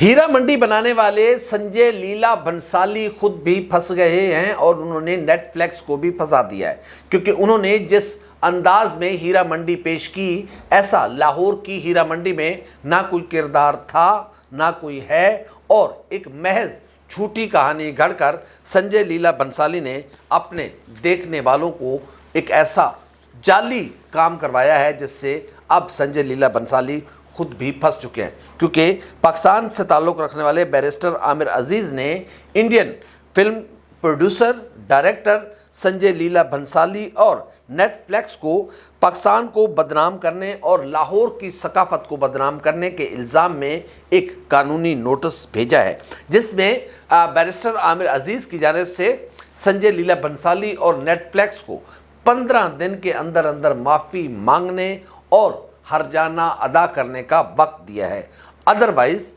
ہیرا منڈی بنانے والے سنجے لیلا بنسالی خود بھی پھنس گئے ہیں اور انہوں نے نیٹ فلیکس کو بھی پھنسا دیا ہے، کیونکہ انہوں نے جس انداز میں ہیرا منڈی پیش کی، ایسا لاہور کی ہیرا منڈی میں نہ کوئی کردار تھا نہ کوئی ہے، اور ایک محض جھوٹی کہانی گھڑ کر سنجے لیلا بنسالی نے اپنے دیکھنے والوں کو ایک ایسا جعلی کام کروایا ہے جس سے اب سنجے لیلا بنسالی خود بھی پھنس چکے ہیں، کیونکہ پاکستان سے تعلق رکھنے والے بیرسٹر عامر عزیز نے Indian film producer director Sanjay Leela Bhansali اور نیٹ فلیکس کو پاکستان کو بدنام کرنے اور لاہور کی ثقافت کو بدنام کرنے کے الزام میں ایک قانونی نوٹس بھیجا ہے، جس میں بیرسٹر عامر عزیز کی جانب سے سنجے لیلا بنسالی اور نیٹ فلیکس کو 15 دن کے اندر اندر معافی مانگنے اور ہرجانہ ادا کرنے کا وقت دیا ہے، ادروائز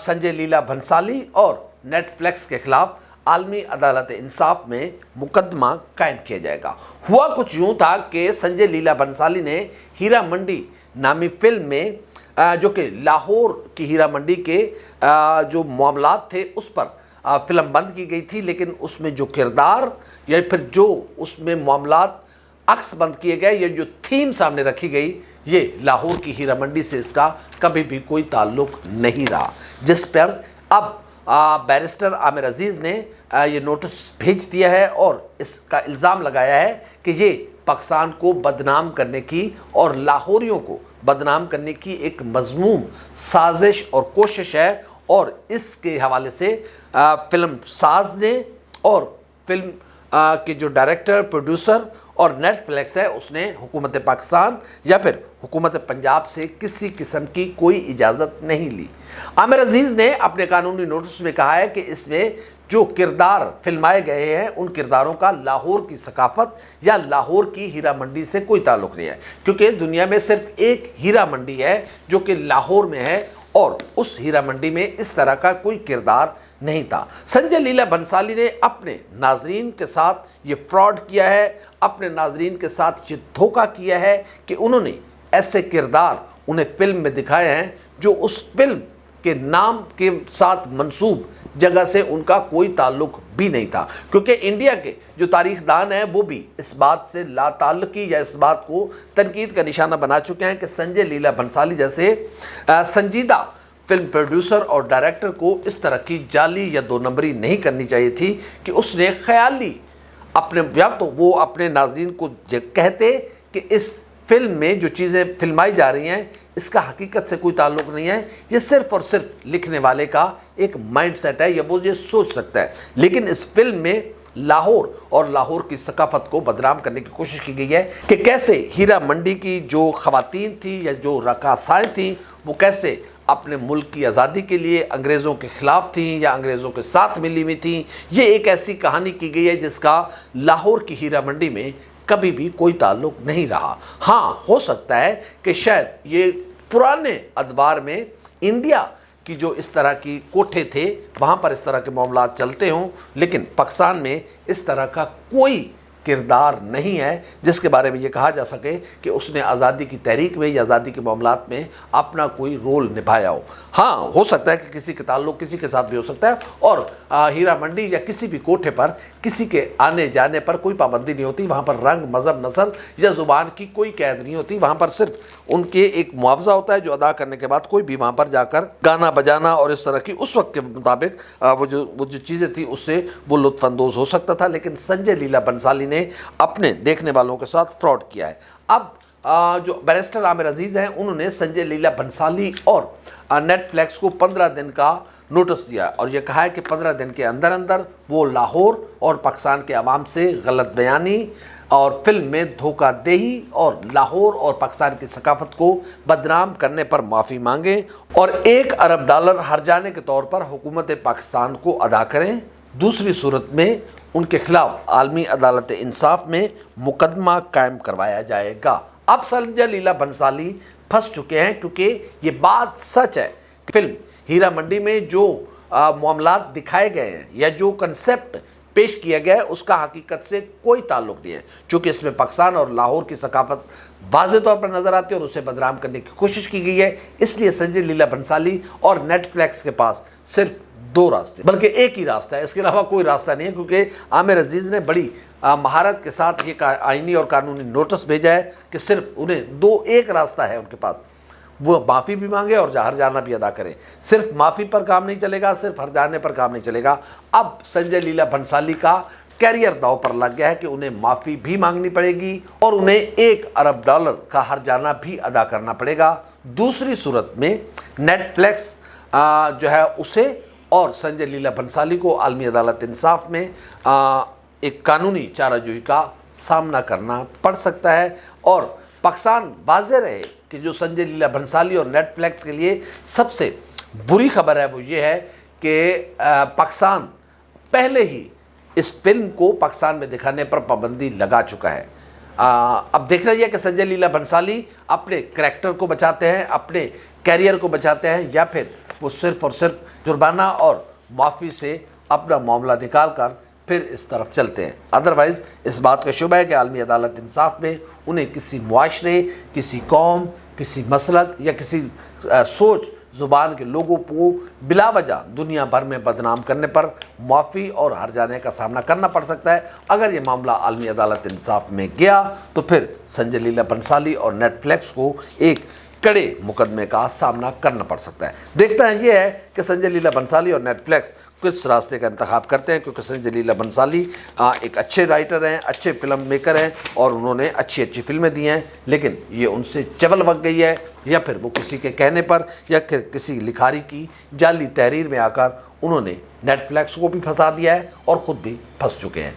سنجے لیلا بنسالی اور نیٹ فلیکس کے خلاف عالمی عدالت انصاف میں مقدمہ قائم کیا جائے گا۔ ہوا کچھ یوں تھا کہ سنجے لیلا بنسالی نے ہیرا منڈی نامی فلم میں جو کہ لاہور کی ہیرا منڈی کے جو معاملات تھے اس پر فلم بند کی گئی تھی، لیکن اس میں جو کردار یا پھر جو اس میں معاملات عکس بند کیے گئے یا جو تھیم سامنے رکھی گئی، یہ لاہور کی ہیرا منڈی سے اس کا کبھی بھی کوئی تعلق نہیں رہا، جس پر اب بیرسٹر عامر عزیز نے یہ نوٹس بھیج دیا ہے اور اس کا الزام لگایا ہے کہ یہ پاکستان کو بدنام کرنے کی اور لاہوریوں کو بدنام کرنے کی ایک مذموم سازش اور کوشش ہے، اور اس کے حوالے سے فلم ساز نے اور فلم کے جو ڈائریکٹر پروڈیوسر اور نیٹ فلیکس ہے اس نے حکومت پاکستان یا پھر حکومت پنجاب سے کسی قسم کی کوئی اجازت نہیں لی۔ عامر عزیز نے اپنے قانونی نوٹس میں کہا ہے کہ اس میں جو کردار فلمائے گئے ہیں ان کرداروں کا لاہور کی ثقافت یا لاہور کی ہیرا منڈی سے کوئی تعلق نہیں ہے، کیونکہ دنیا میں صرف ایک ہیرا منڈی ہے جو کہ لاہور میں ہے، اور اس ہیرا منڈی میں اس طرح کا کوئی کردار نہیں تھا۔ سنجے لیلا بنسالی نے اپنے ناظرین کے ساتھ یہ فراڈ کیا ہے، اپنے ناظرین کے ساتھ یہ دھوکہ کیا ہے کہ انہوں نے ایسے کردار انہیں فلم میں دکھائے ہیں جو اس فلم کے نام کے ساتھ منسوب جگہ سے ان کا کوئی تعلق بھی نہیں تھا، کیونکہ انڈیا کے جو تاریخ دان ہیں وہ بھی اس بات سے لا تعلقی یا اس بات کو تنقید کا نشانہ بنا چکے ہیں کہ سنجے لیلا بنسالی جیسے سنجیدہ فلم پروڈیوسر اور ڈائریکٹر کو اس طرح کی جعلی یا دو نمبری نہیں کرنی چاہیے تھی کہ اس نے خیالی اپنے یا تو وہ اپنے ناظرین کو کہتے کہ اس فلم میں جو چیزیں فلمائی جا رہی ہیں اس کا حقیقت سے کوئی تعلق نہیں ہے، یہ صرف اور صرف لکھنے والے کا ایک مائنڈ سیٹ ہے یا وہ یہ سوچ سکتا ہے، لیکن اس فلم میں لاہور اور لاہور کی ثقافت کو بدنام کرنے کی کوشش کی گئی ہے کہ کیسے ہیرا منڈی کی جو خواتین تھیں یا جو رقاصائیں تھیں وہ کیسے اپنے ملک کی آزادی کے لیے انگریزوں کے خلاف تھیں یا انگریزوں کے ساتھ ملی ہوئی تھیں۔ یہ ایک ایسی کہانی کی گئی ہے جس کا لاہور کی ہیرا منڈی میں کبھی بھی کوئی تعلق نہیں رہا۔ ہاں، ہو سکتا ہے کہ شاید یہ پرانے ادوار میں انڈیا کی جو اس طرح کی کوٹھے تھے وہاں پر اس طرح کے معاملات چلتے ہوں، لیکن پاکستان میں اس طرح کا کوئی کردار نہیں ہے جس کے بارے میں یہ کہا جا سکے کہ اس نے آزادی کی تحریک میں یا آزادی کے معاملات میں اپنا کوئی رول نبھایا ہو۔ ہاں، ہو سکتا ہے کہ کسی کے تعلق کسی کے ساتھ بھی ہو سکتا ہے، اور ہیرا منڈی یا کسی بھی کوٹھے پر کسی کے آنے جانے پر کوئی پابندی نہیں ہوتی، وہاں پر رنگ، مذہب، نسل یا زبان کی کوئی قید نہیں ہوتی، وہاں پر صرف ان کے ایک معاوضہ ہوتا ہے جو ادا کرنے کے بعد کوئی بھی وہاں پر جا کر گانا بجانا اور اس طرح کی اس وقت کے مطابق وہ جو چیزیں تھیں اس سے وہ لطف اندوز ہو سکتا تھا، لیکن سنجے لیلا بنسالی نے اپنے دیکھنے والوں کے ساتھ فراڈ کیا ہے۔ اب جو بیرسٹر عامر عزیز ہیں انہوں نے سنجے لیلا بنسالی اور نیٹ فلیکس کو 15 دن کا نوٹس دیا اور یہ کہا ہے کہ 15 دن کے اندر اندر وہ لاہور اور پاکستان کے عوام سے غلط بیانی اور فلم میں دھوکہ دہی اور لاہور اور پاکستان کی ثقافت کو بدنام کرنے پر معافی مانگیں اور $1 ارب ہرجانے کے طور پر حکومت پاکستان کو ادا کریں، دوسری صورت میں ان کے خلاف عالمی عدالت انصاف میں مقدمہ قائم کروایا جائے گا۔ اب سنجے لیلا بنسالی پھنس چکے ہیں کیونکہ یہ بات سچ ہے کہ فلم ہیرا منڈی میں جو معاملات دکھائے گئے ہیں یا جو کنسیپٹ پیش کیا گیا ہے اس کا حقیقت سے کوئی تعلق نہیں ہے، چونکہ اس میں پاکستان اور لاہور کی ثقافت واضح طور پر نظر آتی ہے اور اسے بدنام کرنے کی کوشش کی گئی ہے۔ اس لیے سنجے لیلا بنسالی اور نیٹ فلیکس کے پاس صرف دو راستے، بلکہ ایک ہی راستہ ہے، اس کے علاوہ کوئی راستہ نہیں ہے، کیونکہ عامر عزیز نے بڑی مہارت کے ساتھ یہ آئینی اور قانونی نوٹس بھیجا ہے کہ صرف انہیں ایک راستہ ہے ان کے پاس، وہ معافی بھی مانگے اور ہر جانہ بھی ادا کرے۔ صرف معافی پر کام نہیں چلے گا، صرف ہر جانے پر کام نہیں چلے گا۔ اب سنجے لیلا بنسالی کا کیریئر داؤ پر لگ گیا ہے کہ انہیں معافی بھی مانگنی پڑے گی اور انہیں $1 ارب کا ہر جانہ بھی ادا کرنا پڑے گا۔ دوسری صورت میں نیٹ فلیکس جو ہے اسے اور سنجے لیلا بنسالی کو عالمی عدالت انصاف میں ایک قانونی چارہ جوئی کا سامنا کرنا پڑ سکتا ہے، اور پاکستان واضح رہے کہ جو سنجے لیلا بنسالی اور نیٹ فلیکس کے لیے سب سے بری خبر ہے وہ یہ ہے کہ پاکستان پہلے ہی اس فلم کو پاکستان میں دکھانے پر پابندی لگا چکا ہے۔ اب دیکھنا یہ کہ سنجے لیلا بنسالی اپنے کریکٹر کو بچاتے ہیں، اپنے کیریئر کو بچاتے ہیں، یا پھر وہ صرف اور صرف جرمانہ اور معافی سے اپنا معاملہ نکال کر پھر اس طرف چلتے ہیں۔ ادروائز اس بات کا شبہ ہے کہ عالمی عدالت انصاف میں انہیں کسی معاشرے، کسی قوم، کسی مسلک یا کسی سوچ زبان کے لوگوں کو بلا وجہ دنیا بھر میں بدنام کرنے پر معافی اور ہر جانے کا سامنا کرنا پڑ سکتا ہے۔ اگر یہ معاملہ عالمی عدالت انصاف میں گیا تو پھر سنجے لیلا بنسالی اور نیٹ فلیکس کو ایک کڑے مقدمے کا سامنا کرنا پڑ سکتا ہے۔ دیکھتا ہے یہ ہے کہ سنجے لیلا بنسالی اور نیٹ فلیکس کس راستے کا انتخاب کرتے ہیں، کیونکہ سنجے لیلا بنسالی ایک اچھے رائٹر ہیں، اچھے فلم میکر ہیں اور انہوں نے اچھی فلمیں دی ہیں، لیکن یہ ان سے چبل وگ گئی ہے، یا پھر وہ کسی کے کہنے پر یا پھر کسی لکھاری کی جعلی تحریر میں آ کر انہوں نے نیٹ فلیکس کو بھی پھنسا دیا ہے اور خود بھی پھنس چکے ہیں۔